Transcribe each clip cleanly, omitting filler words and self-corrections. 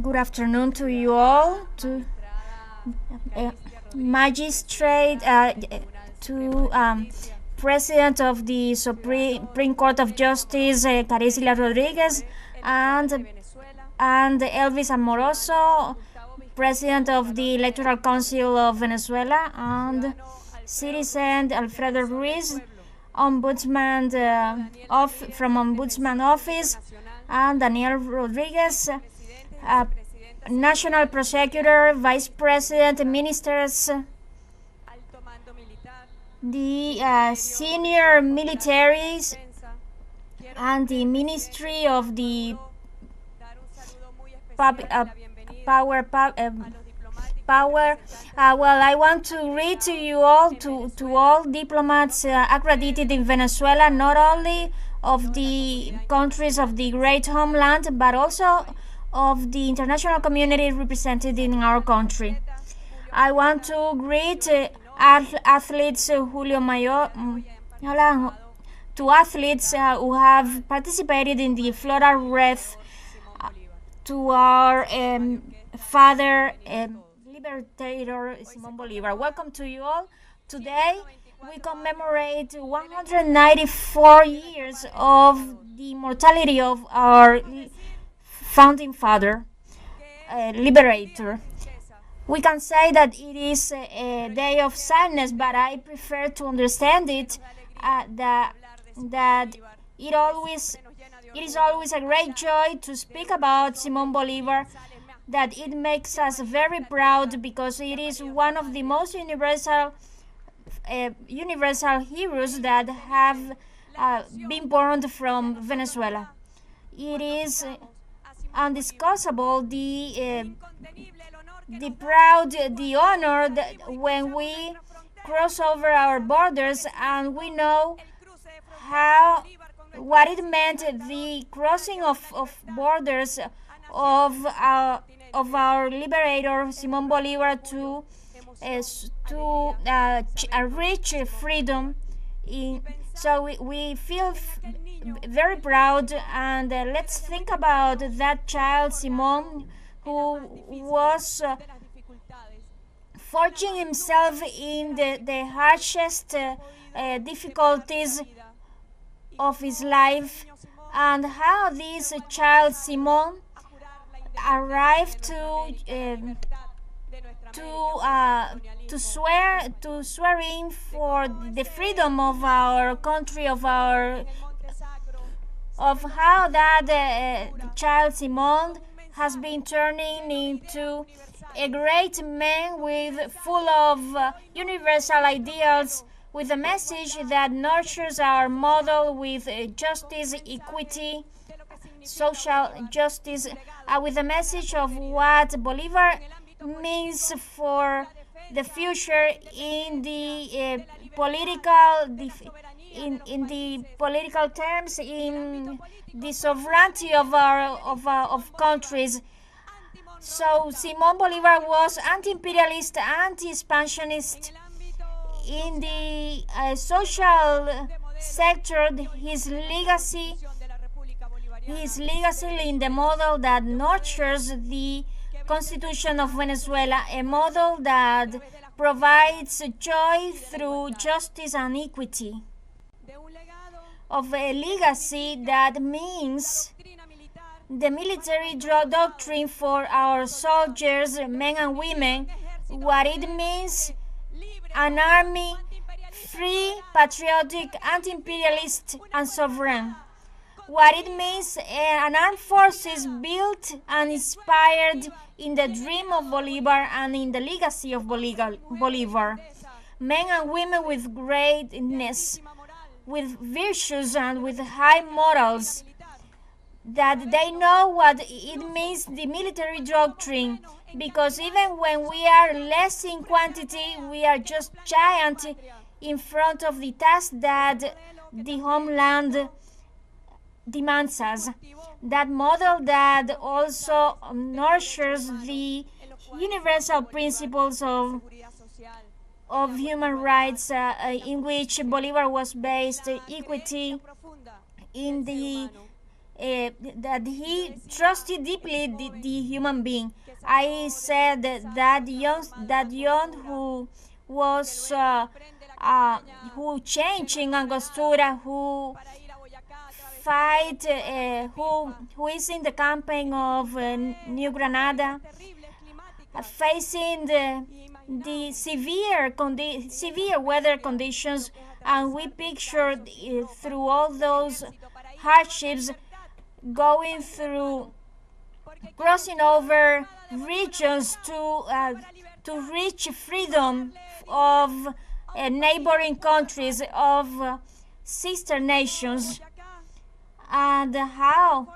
Good afternoon to you all. To Magistrate, to President of the Supreme Court of Justice, Delcy Rodriguez, and Elvis Amoroso, President of the Electoral Council of Venezuela, and Citizen Alfredo Ruiz, Ombudsman from Ombudsman Office, and Daniel Rodriguez, National Prosecutor, Vice President, Ministers, the senior militaries, and the Ministry of the Power. Well, I want to read to you all, to all diplomats accredited in Venezuela, not only of the countries of the great homeland, but also of the international community represented in our country. I want to greet athletes Julio Mayola, to athletes who have participated in the Flora Wreath, to our father, Liberator Simon Bolivar. Welcome to you all. Today we commemorate 194 years of the immortality of our founding father, Liberator. We can say that it is a day of sadness, but I prefer to understand it that it is always a great joy to speak about Simon Bolivar, that it makes us very proud because it is one of the most universal heroes that have been born from Venezuela. It is undiscussable the honor that when we cross over our borders and we know what it meant, the crossing of borders of our liberator Simon Bolivar to reach freedom. So we feel very proud, and let's think about that child Simon, who was forging himself in the harshest difficulties of his life, and how this child Simon arrived to swear in for the freedom of our country, of how that child Simon has been turning into a great man full of universal ideals, with a message that nurtures our model with justice, equity, social justice, with a message of what Bolivar means for the future in the political terms, in the sovereignty of countries. So Simon Bolivar was anti-imperialist, anti-expansionist. In the social sector, his legacy in the model that nurtures the Constitution of Venezuela, a model that provides joy through justice and equity, of a legacy that means the military doctrine for our soldiers, men and women, what it means: an army free, patriotic, anti-imperialist, and sovereign. What it means: an armed forces built and inspired in the dream of Bolivar and in the legacy of Bolivar. Men and women with greatness, with virtues and with high morals, that they know what it means, the military doctrine, because even when we are less in quantity, we are just giant in front of the task that the homeland demands us. That model that also nurtures the universal principles of human rights, in which Bolivar was based: equity in the that he trusted deeply the human being. I said that young who was who changed in Angostura, who fight, who is in the campaign of New Granada, facing the severe weather conditions, and we pictured through all those hardships, going through, crossing over regions to reach freedom of neighboring countries, of sister nations, and how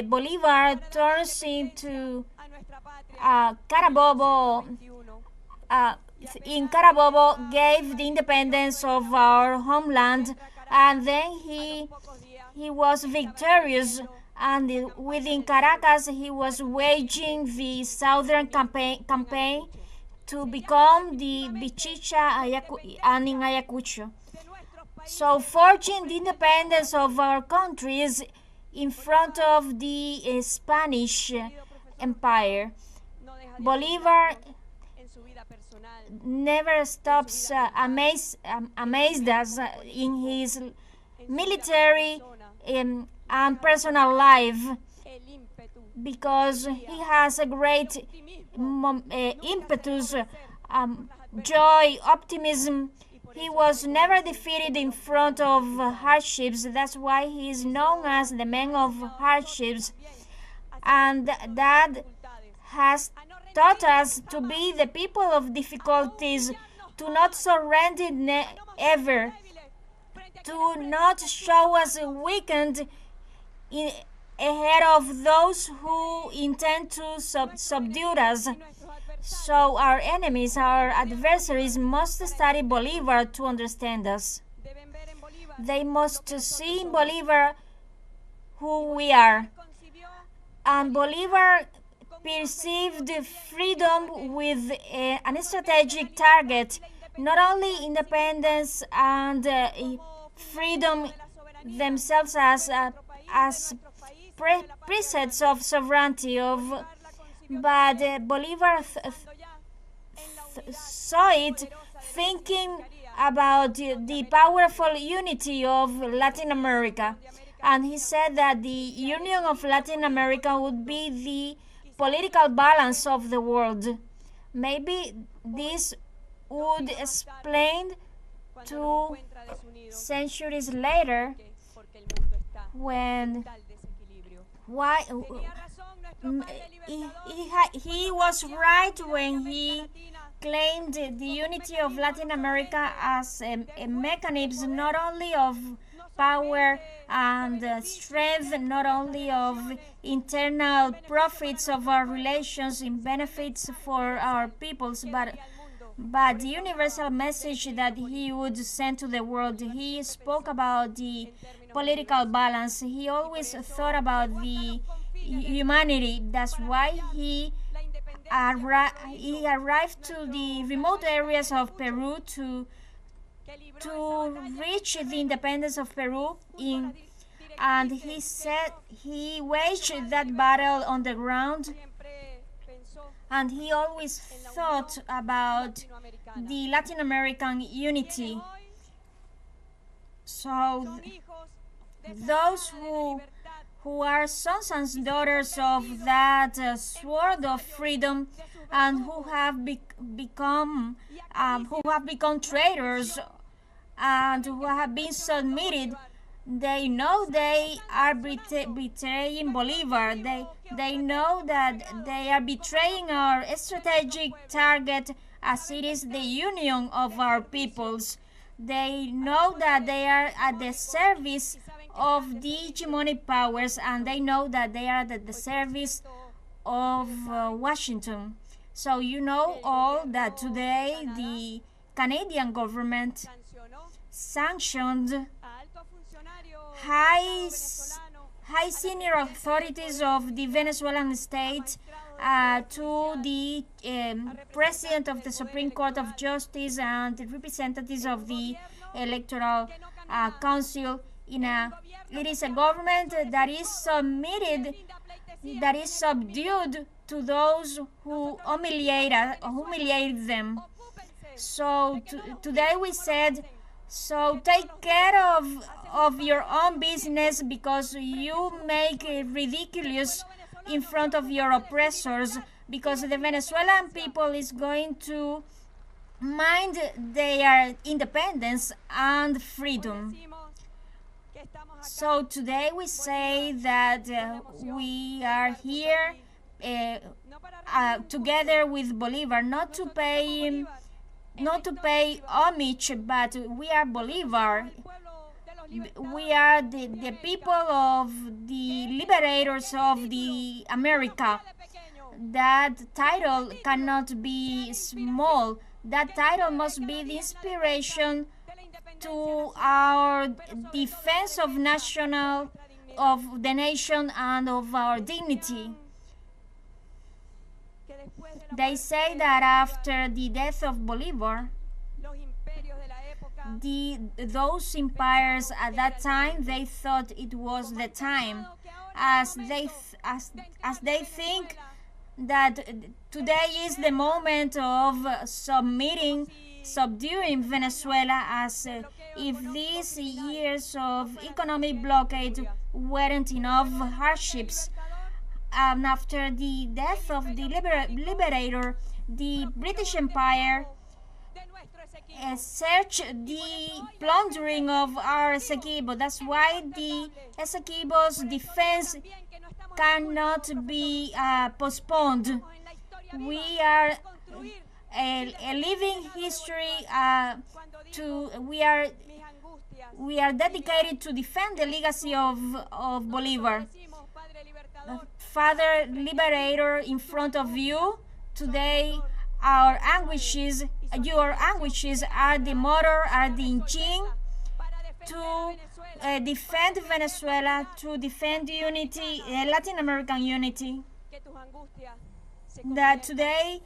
Bolivar turns into Carabobo. In Carabobo gave the independence of our homeland, and then he was victorious, and within Caracas he was waging the southern campaign to become the Bichicha and in Ayacucho. So forging the independence of our countries in front of the Spanish Empire. Bolivar never stops amazed us in his military and personal life, because he has a great impetus, joy, optimism. He was never defeated in front of hardships. That's why he is known as the man of hardships. And that has taught us to be the people of difficulties, to not surrender ever, to not show us weakened ahead of those who intend to subdue us. So our enemies, our adversaries, must study Bolivar to understand us. They must see in Bolivar who we are. And Bolivar perceived freedom with an strategic target, not only independence and freedom themselves as precepts of sovereignty, but Bolivar saw it thinking about the powerful unity of Latin America, and he said that the union of Latin America would be the political balance of the world. Maybe this would explain 2 centuries later when he was right when he claimed the unity of Latin America as a mechanism not only of power and strength, not only of internal profits of our relations in benefits for our peoples, but the universal message that he would send to the world. He spoke about the political balance. He always thought about the humanity. That's why he arrived to the remote areas of Peru to reach the independence of Peru, and he said he waged that battle on the ground, and he always thought about the Latin American unity. So those who are sons and daughters of that sword of freedom, and who have become traitors, and who have been submitted, they know they are betraying Bolivar. They know that they are betraying our strategic target, as it is the union of our peoples. They know that they are at the service of the hegemonic powers, and they know that they are at the service of Washington. So you know all that today the Canadian government sanctioned high senior authorities of the Venezuelan state, to the President of the Supreme Court of Justice and the representatives of the Electoral Council, it is a government that is subdued to those who humiliate them. So today we said, so take care of your own business, because you make it ridiculous in front of your oppressors, because the Venezuelan people is going to mind their independence and freedom. So today we say that we are here together with Bolivar, not to pay homage, but we are Bolivar. We are the people of the liberators of the America. That title cannot be small. That title must be the inspiration to our defense of the nation and of our dignity. They say that after the death of Bolivar, those empires at that time, they thought it was the time, as they think that today is the moment of subduing Venezuela, as if these years of economic blockade weren't enough hardships. After the death of the Liberator, the British Empire searched the plundering of our Essequibo. That's why the Essequibo's defense cannot be postponed. We are a living history. We are dedicated to defend the legacy of Bolivar. Father Liberator, in front of you today, your anguishes are the motor, are the engine to defend Venezuela, to defend unity, Latin American unity. That today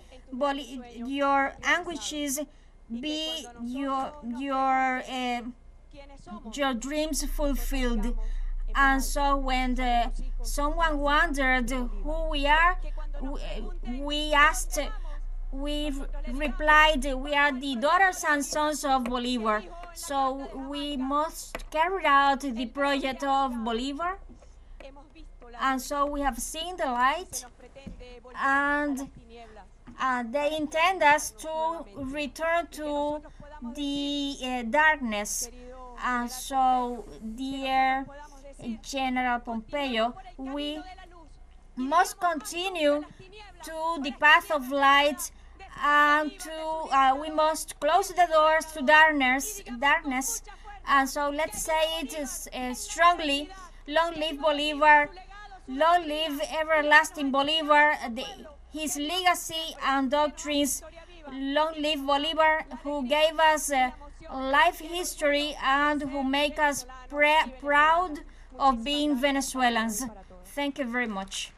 your anguishes be your dreams fulfilled. And so when someone wondered who we are, we replied, we are the daughters and sons of Bolivar. So we must carry out the project of Bolivar. And so we have seen the light, and they intend us to return to the darkness. And so, dear General Pompeo, we must continue to the path of light, and we must close the doors to darkness. And so let's say it strongly: long live Bolivar, long live everlasting Bolivar, his legacy and doctrines. Long live Bolivar, who gave us life history and who make us proud of being Venezuelans. Thank you very much.